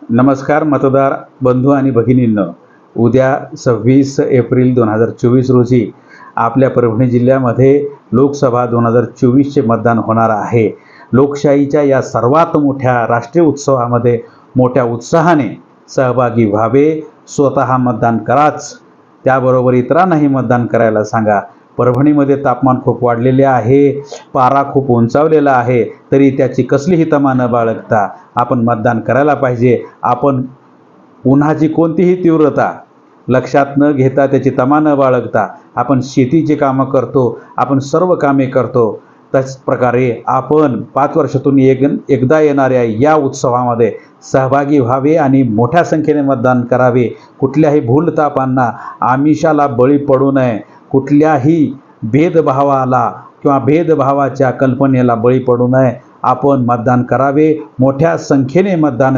नमस्कार मतदार बंधू आणि भगिनींनो, उद्या 26 एप्रिल 2024 रोजी आपल्या परभणी जिल्ह्यामध्ये लोकसभा 2024चे मतदान होणार आहे. लोकशाहीच्या या सर्वात मोठ्या राष्ट्रीय उत्सवामध्ये मोठ्या उत्साहाने सहभागी व्हावे. स्वतः मतदान कराच, त्याबरोबर इतरांनाही मतदान करायला सांगा. परभणीमध्ये तापमान खूप वाढलेले आहे, पारा खूप उंचावलेला आहे, तरी त्याची कसलीही तमा न बाळगता आपण मतदान करायला पाहिजे. आपण उन्हाची कोणतीही तीव्रता लक्षात न घेता, त्याची तमा न बाळगता आपण शेतीची कामं करतो, आपण सर्व कामे करतो. त्याच प्रकारे आपण 5 वर्षातून एकदा येणाऱ्या या उत्सवामध्ये सहभागी व्हावे आणि मोठ्या संख्येने मतदान करावे. कुठल्याही भूलथापांना, आमिषाला बळी पडू नये, कुठल्याही भेदभावाला किंवा भेदभावाच्या कल्पनेला बळी पडू नये. आपण मतदान करावे, मोठ्या संख्येने मतदान